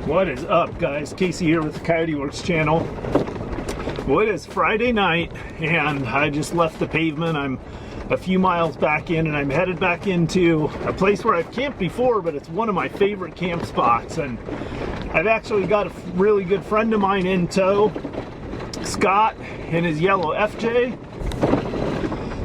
What is up, guys? Casey here with the Coyote Works channel. Well, it is Friday night and I just left the pavement. I'm a few miles back in and I'm headed back into a place where I've camped before, but it's one of my favorite camp spots. And I've actually got a really good friend of mine in tow, Scott, in his yellow FJ.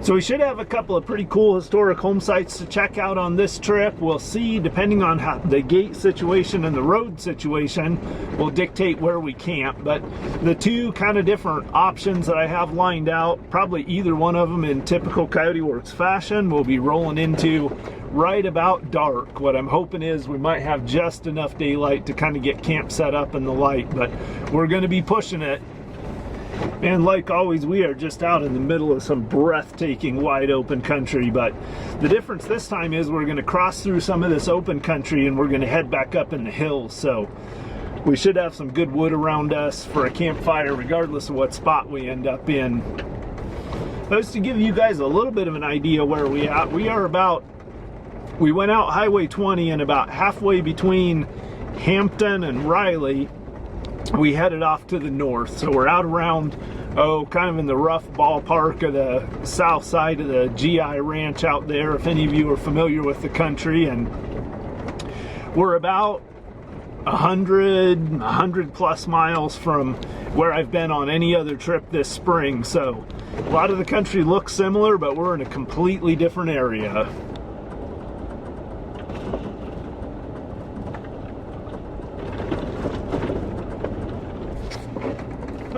So we should have a couple of pretty cool historic home sites to check out on this trip. We'll see, depending on how the gate situation and the road situation will dictate where we camp. But the two kind of different options that I have lined out, probably either one of them in typical Coyote Works fashion, we'll be rolling into right about dark. What I'm hoping is we might have just enough daylight to kind of get camp set up in the light, but we're going to be pushing it. And like always, we are just out in the middle of some breathtaking wide open country. But the difference this time is we're going to cross through some of this open country and we're going to head back up in the hills. So we should have some good wood around us for a campfire regardless of what spot we end up in. Just to give you guys a little bit of an idea where we at, we went out Highway 20 and about halfway between Hampton and Riley we headed off to the north. So we're out around, kind of in the rough ballpark of the south side of the GI ranch out there, if any of you are familiar with the country. And we're about 100 plus miles from where I've been on any other trip this spring. So a lot of the country looks similar, but we're in a completely different area.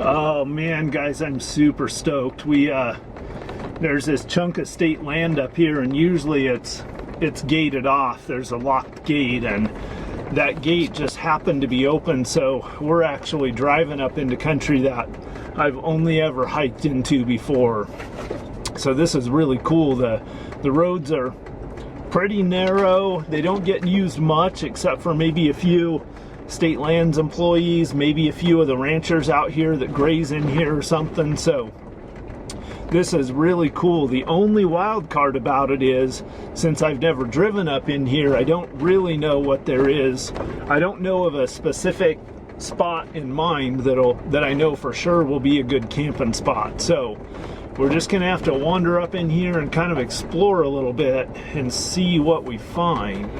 Oh man, guys, I'm super stoked. There's this chunk of state land up here, and usually it's gated off. There's a locked gate, and that gate just happened to be open, so we're actually driving up into country that I've only ever hiked into before. So this is really cool. The roads are pretty narrow. They don't get used much except for maybe a few state lands employees, maybe a few of the ranchers out here that graze in here or something. So this is really cool. The only wild card about it is, since I've never driven up in here, I don't really know what there is. I don't know of a specific spot in mind that I know for sure will be a good camping spot. So we're just gonna have to wander up in here and kind of explore a little bit and see what we find.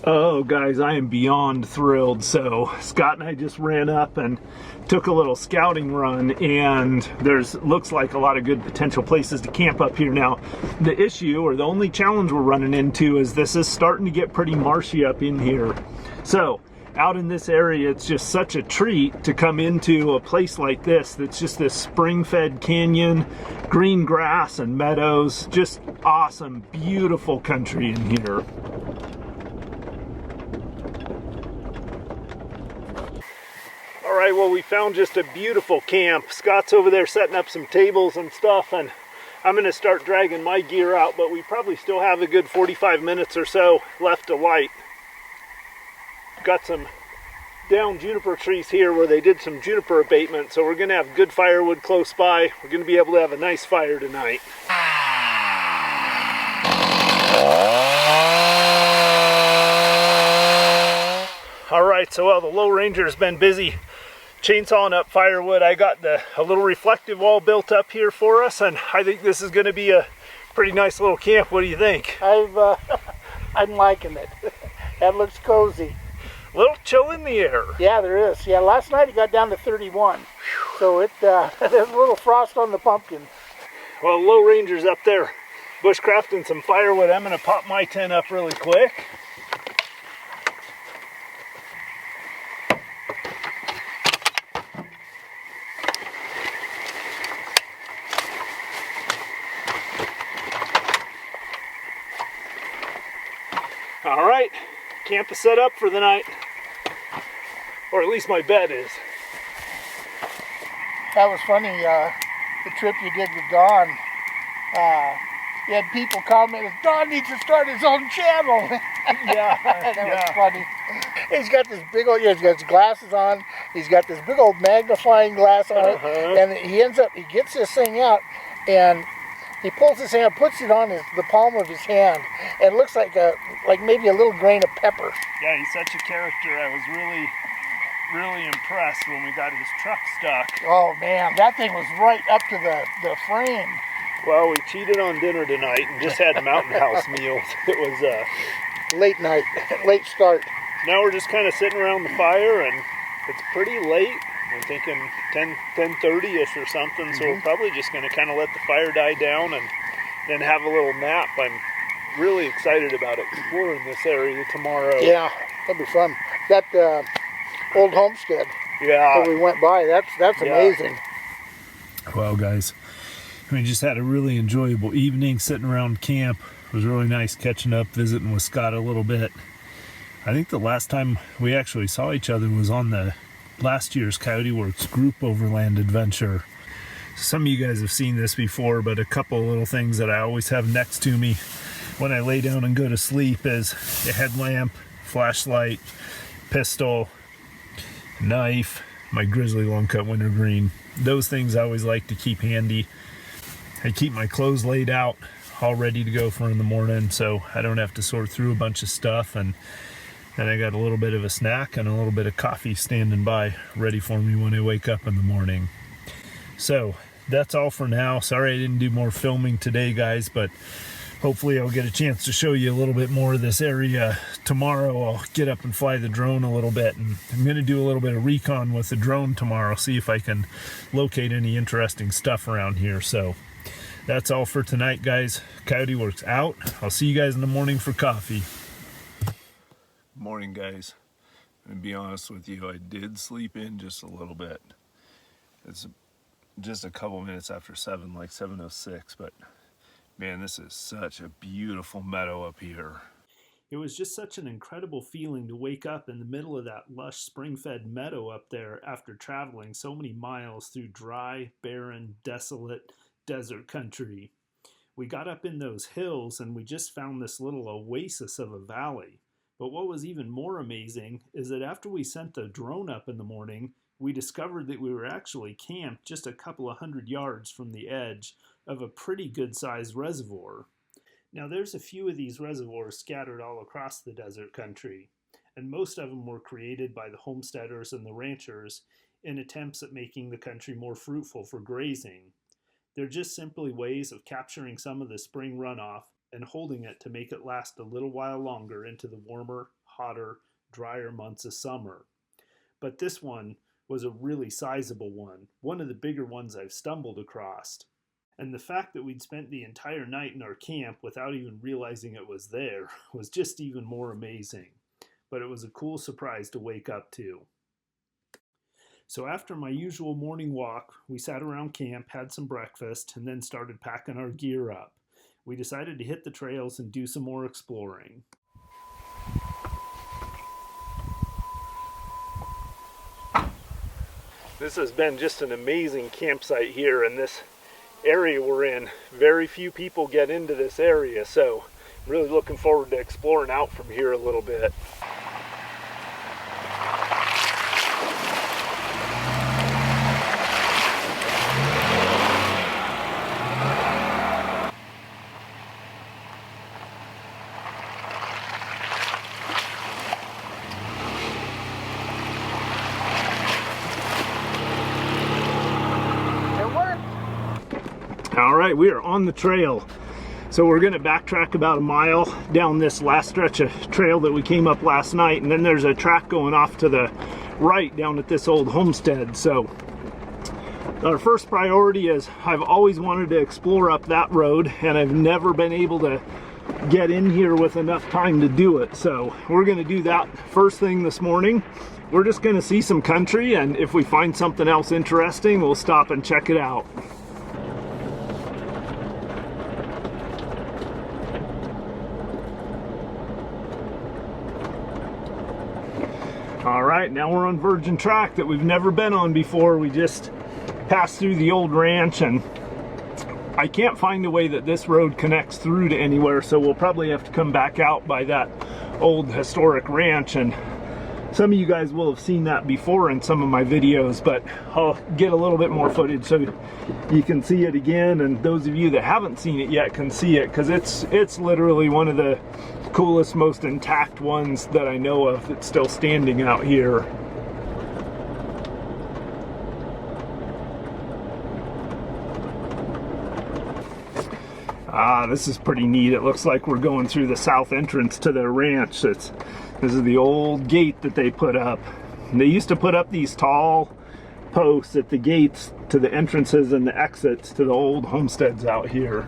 Oh guys, I am beyond thrilled. So Scott and I just ran up and took a little scouting run, and looks like a lot of good potential places to camp up here. Now the issue, or the only challenge we're running into, is this is starting to get pretty marshy up in here. So out in this area, it's just such a treat to come into a place like this that's just this spring-fed canyon, green grass and meadows, just awesome, beautiful country in here. All right, well, we found just a beautiful camp. Scott's over there setting up some tables and stuff, and I'm gonna start dragging my gear out, but we probably still have a good 45 minutes or so left to light. Got some down juniper trees here where they did some juniper abatement, so we're gonna have good firewood close by. We're gonna be able to have a nice fire tonight. All right, so the Low Ranger's been busy chainsawing up firewood. I got a little reflective wall built up here for us, and I think this is going to be a pretty nice little camp. What do you think? I'm liking it. That looks cozy. A little chill in the air. Yeah, there is. Yeah, last night it got down to 31. So there's a little frost on the pumpkin. Well, Low Ranger's up there bushcrafting some firewood. I'm going to pop my tent up really quick. All right, camp is set up for the night, or at least my bed is. That was funny, the trip you did with Don. You had people comment, Don needs to start his own channel. Yeah, that was funny. He's got this big old, he's got his glasses on. He's got this big old magnifying glass on it. And he gets this thing out, and he pulls his hand, puts it on the palm of his hand, and it looks like maybe a little grain of pepper. Yeah, he's such a character. I was really impressed when we got his truck stuck. Oh man, that thing was right up to the frame. Well, we cheated on dinner tonight and just had Mountain House meals. It was late night, late start. Now we're just kind of sitting around the fire, and it's pretty late. I'm thinking 10:30ish or something, so we're probably just going to kind of let the fire die down and then have a little nap. I'm really excited about exploring this area tomorrow. Yeah, that'll be fun. That old homestead that we went by, that's amazing. Well, guys, we just had a really enjoyable evening sitting around camp. It was really nice catching up, visiting with Scott a little bit. I think the last time we actually saw each other was on the last year's Coyote Works group Overland adventure. Some of you guys have seen this before, but a couple of little things that I always have next to me when I lay down and go to sleep is a headlamp, flashlight, pistol, knife, my grizzly long cut wintergreen. Those things I always like to keep handy. I keep my clothes laid out all ready to go for in the morning, so I don't have to sort through a bunch of stuff, and then I got a little bit of a snack and a little bit of coffee standing by ready for me when I wake up in the morning. So that's all for now. Sorry I didn't do more filming today, guys, but hopefully I'll get a chance to show you a little bit more of this area tomorrow. I'll get up and fly the drone a little bit, and I'm going to do a little bit of recon with the drone tomorrow, see if I can locate any interesting stuff around here. So that's all for tonight, guys. Coyote Works out. I'll see you guys in the morning for coffee. Morning, guys. And to be honest with you, I did sleep in just a little bit. It's just a couple minutes after 7, like 7:06, but man, this is such a beautiful meadow up here. It was just such an incredible feeling to wake up in the middle of that lush spring-fed meadow up there after traveling so many miles through dry, barren, desolate desert country. We got up in those hills and we just found this little oasis of a valley. But what was even more amazing is that after we sent the drone up in the morning, we discovered that we were actually camped just a couple of 100 yards from the edge of a pretty good-sized reservoir. Now there's a few of these reservoirs scattered all across the desert country, and most of them were created by the homesteaders and the ranchers in attempts at making the country more fruitful for grazing. They're just simply ways of capturing some of the spring runoff and holding it to make it last a little while longer into the warmer, hotter, drier months of summer. But this one was a really sizable one of the bigger ones I've stumbled across. And the fact that we'd spent the entire night in our camp without even realizing it was there was just even more amazing. But it was a cool surprise to wake up to. So after my usual morning walk, we sat around camp, had some breakfast, and then started packing our gear up. We decided to hit the trails and do some more exploring. This has been just an amazing campsite here in this area we're in. Very few people get into this area, so I'm really looking forward to exploring out from here a little bit. All right, we are on the trail. So we're gonna backtrack about a mile down this last stretch of trail that we came up last night, and then there's a track going off to the right down at this old homestead. So our first priority is I've always wanted to explore up that road, and I've never been able to get in here with enough time to do it. So we're gonna do that first thing this morning. We're just gonna see some country, and if we find something else interesting, we'll stop and check it out. All right, now we're on virgin track that we've never been on before. We just passed through the old ranch, and I can't find a way that this road connects through to anywhere, so we'll probably have to come back out by that old historic ranch and Some of you guys will have seen that before in some of my videos, but I'll get a little bit more footage so you can see it again, and those of you that haven't seen it yet can see it, because it's literally one of the coolest, most intact ones that I know of that's still standing out here. This is pretty neat. It looks like we're going through the south entrance to their ranch. This is the old gate that they put up. And they used to put up these tall posts at the gates to the entrances and the exits to the old homesteads out here.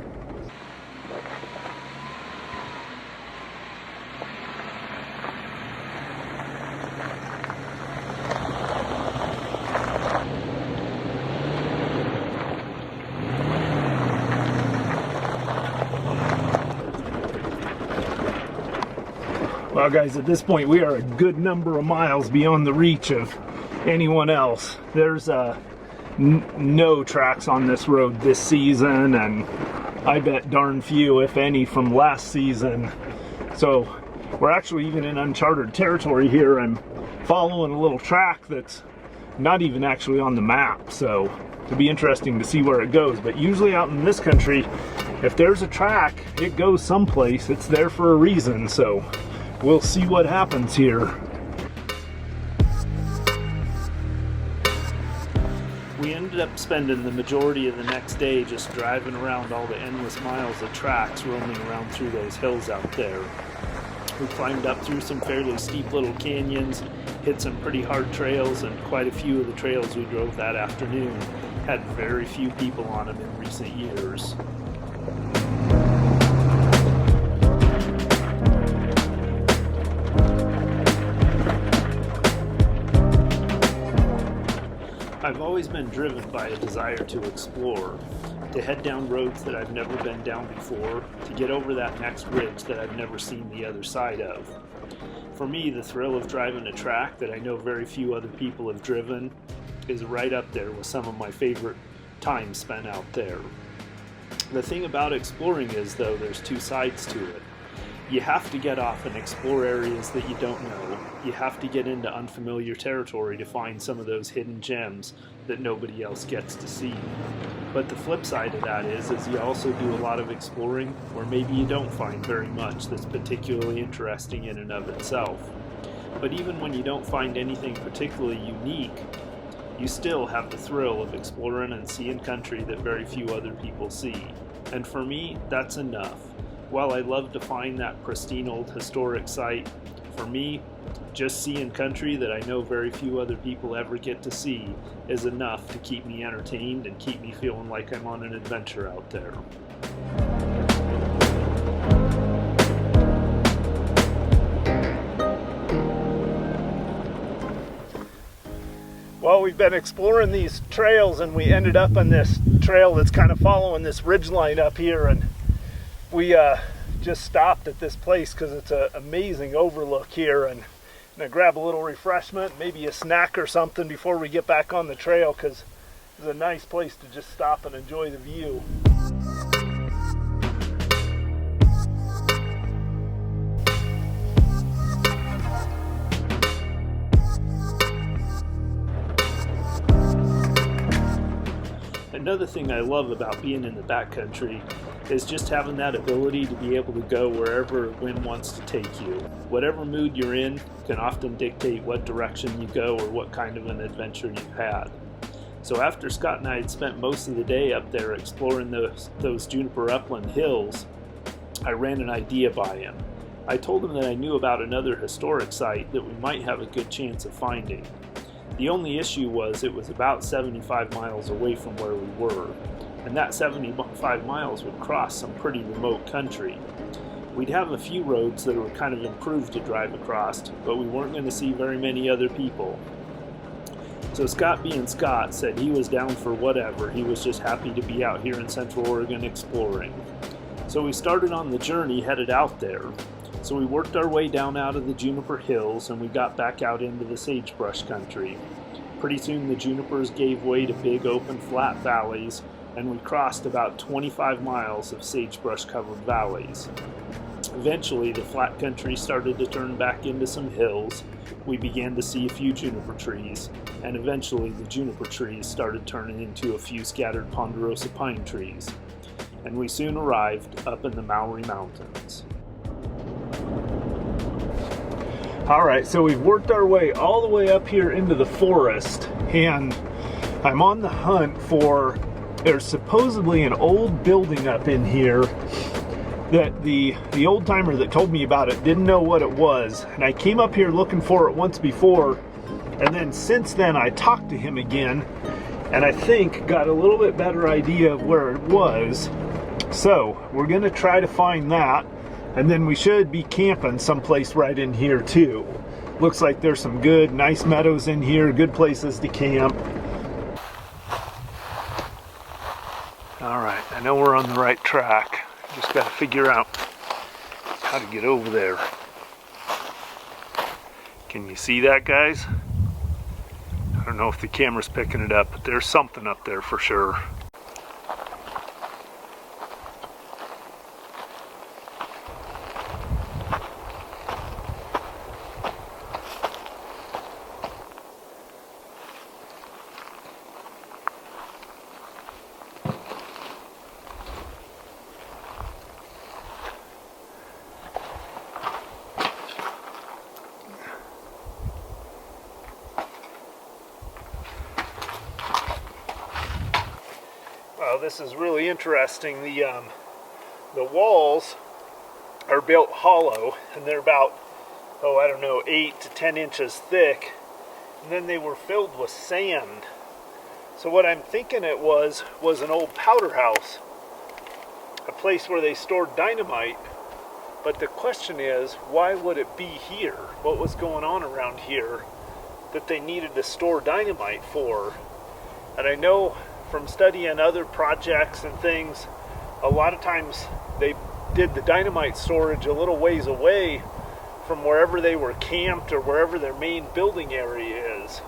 Well, guys, at this point we are a good number of miles beyond the reach of anyone else. There's no tracks on this road this season, and I bet darn few, if any, from last season. So we're actually even in uncharted territory here. I'm following a little track that's not even actually on the map, so it'll be interesting to see where it goes. But usually out in this country, if there's a track, it goes someplace. It's there for a reason, so we'll see what happens here. We ended up spending the majority of the next day just driving around all the endless miles of tracks roaming around through those hills out there. We climbed up through some fairly steep little canyons, hit some pretty hard trails, and quite a few of the trails we drove that afternoon had very few people on them in recent years. I've always been driven by a desire to explore, to head down roads that I've never been down before, to get over that next ridge that I've never seen the other side of. For me, the thrill of driving a track that I know very few other people have driven is right up there with some of my favorite time spent out there. The thing about exploring is, though, there's two sides to it. You have to get off and explore areas that you don't know. You have to get into unfamiliar territory to find some of those hidden gems that nobody else gets to see. But the flip side of that is you also do a lot of exploring where maybe you don't find very much that's particularly interesting in and of itself. But even when you don't find anything particularly unique, you still have the thrill of exploring and seeing country that very few other people see. And for me, that's enough. While I love to find that pristine old historic site, for me, just seeing country that I know very few other people ever get to see is enough to keep me entertained and keep me feeling like I'm on an adventure out there. Well, we've been exploring these trails and we ended up on this trail that's kind of following this ridge line up here, and we just stopped at this place because it's an amazing overlook here, and I'm gonna grab a little refreshment, maybe a snack or something before we get back on the trail, because it's a nice place to just stop and enjoy the view. Another thing I love about being in the backcountry is just having that ability to be able to go wherever the wind wants to take you. Whatever mood you're in can often dictate what direction you go or what kind of an adventure you've had. So after Scott and I had spent most of the day up there exploring those juniper upland hills, I ran an idea by him. I told him that I knew about another historic site that we might have a good chance of finding. The only issue was it was about 75 miles away from where we were, and that 75 miles would cross some pretty remote country. We'd have a few roads that were kind of improved to drive across, but we weren't going to see very many other people. So Scott, being Scott, said he was down for whatever. He was just happy to be out here in Central Oregon exploring. So we started on the journey headed out there. So we worked our way down out of the juniper hills and we got back out into the sagebrush country. Pretty soon the junipers gave way to big open flat valleys, and we crossed about 25 miles of sagebrush covered valleys. Eventually, the flat country started to turn back into some hills. We began to see a few juniper trees, and eventually the juniper trees started turning into a few scattered ponderosa pine trees. And we soon arrived up in the Maury Mountains. Alright, so we've worked our way all the way up here into the forest, and I'm on the hunt for, there's supposedly an old building up in here that the old timer that told me about it didn't know what it was, and I came up here looking for it once before, and then since then I talked to him again, and I think got a little bit better idea of where it was. So we're gonna try to find that, and then we should be camping someplace right in here too. Looks like there's some good, nice meadows in here, good places to camp. All right, I know we're on the right track. Just got to figure out how to get over there. Can you see that, guys? I don't know if the camera's picking it up, but there's something up there for sure. Well, this is really interesting. The walls are built hollow, and they're about, I don't know, 8 to 10 inches thick, and then they were filled with sand. So what I'm thinking it was an old powder house, a place where they stored dynamite. But the question is, why would it be here? What was going on around here that they needed to store dynamite for? And I know from studying other projects and things, a lot of times they did the dynamite storage a little ways away from wherever they were camped or wherever their main building area is.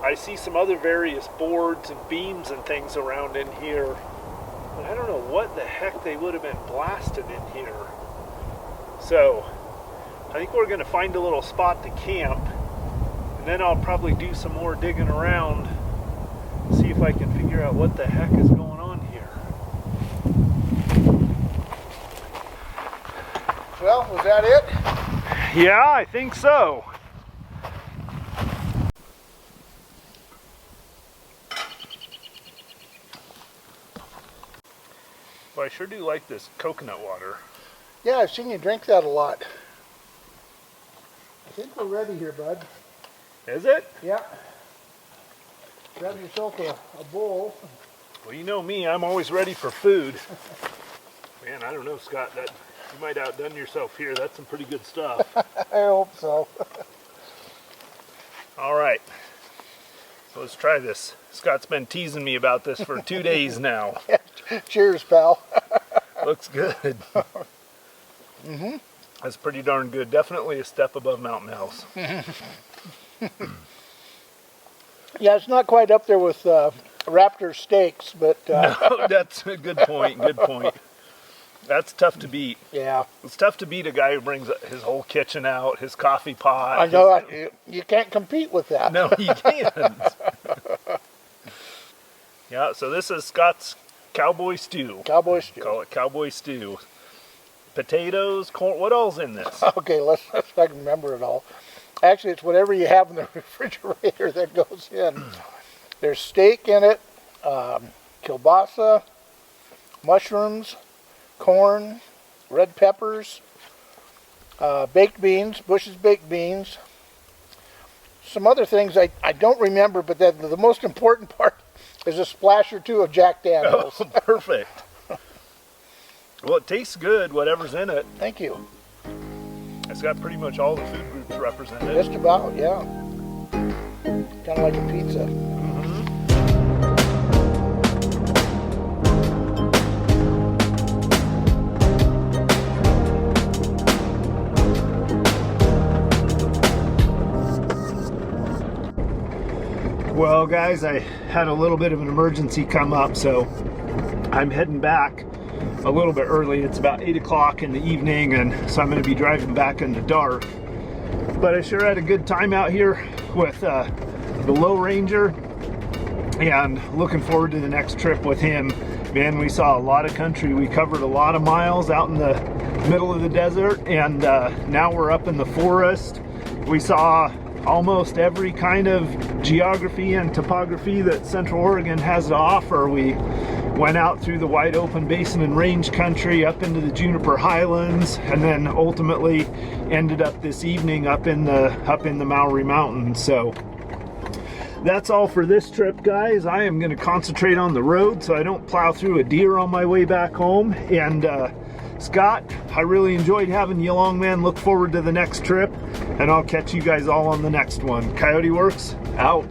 I see some other various boards and beams and things around in here, but I don't know what the heck they would have been blasted in here. So I think we're going to find a little spot to camp, and then I'll probably do some more digging around, see if I can figure out what the heck is going on here. Well, was that it? Yeah, I think so. Well, I sure do like this coconut water. Yeah, I've seen you drink that a lot. I think we're ready here, bud. Is it? Yeah. Grab yourself a bowl. Well, you know me, I'm always ready for food. Man, I don't know, Scott, that you might outdone yourself here. That's some pretty good stuff. I hope so. All right, so let's try this. Scott's been teasing me about this for 2 days now. Cheers, pal. Looks good. Mm-hmm. That's pretty darn good. Definitely a step above Mountain House. Yeah, it's not quite up there with Raptor steaks, but... No, that's a good point, good point. That's tough to beat. Yeah. It's tough to beat a guy who brings his whole kitchen out, his coffee pot. I know, you can't compete with that. No, you can't. Yeah, so this is Scott's cowboy stew. Cowboy stew. Call it cowboy stew. Potatoes, corn, what all's in this? Okay, let's see if I can remember it all. Actually, it's whatever you have in the refrigerator that goes in. There's steak in it, kielbasa, mushrooms, corn, red peppers, baked beans, Bush's baked beans, some other things I don't remember, but the most important part is a splash or two of Jack Daniels. Oh, perfect. Well, it tastes good, whatever's in it. Thank you. It's got pretty much all the food groups represented. Just about, yeah. Kind of like a pizza. Well, guys, I had a little bit of an emergency come up, so I'm heading back. a little bit early. It's about 8 o'clock in the evening, and so I'm going to be driving back in the dark. But I sure had a good time out here with the Low Ranger, and looking forward to the next trip with him. Man, we saw a lot of country. We covered a lot of miles out in the middle of the desert, and now we're up in the forest. We saw almost every kind of geography and topography that Central Oregon has to offer. We went out through the wide open basin and range country up into the Juniper Highlands, and then ultimately ended up this evening up in the Maury Mountains. So that's all for this trip, guys. I am going to concentrate on the road so I don't plow through a deer on my way back home. And Scott, I really enjoyed having you along, man. Look forward to the next trip, and I'll catch you guys all on the next one. Coyote Works, out.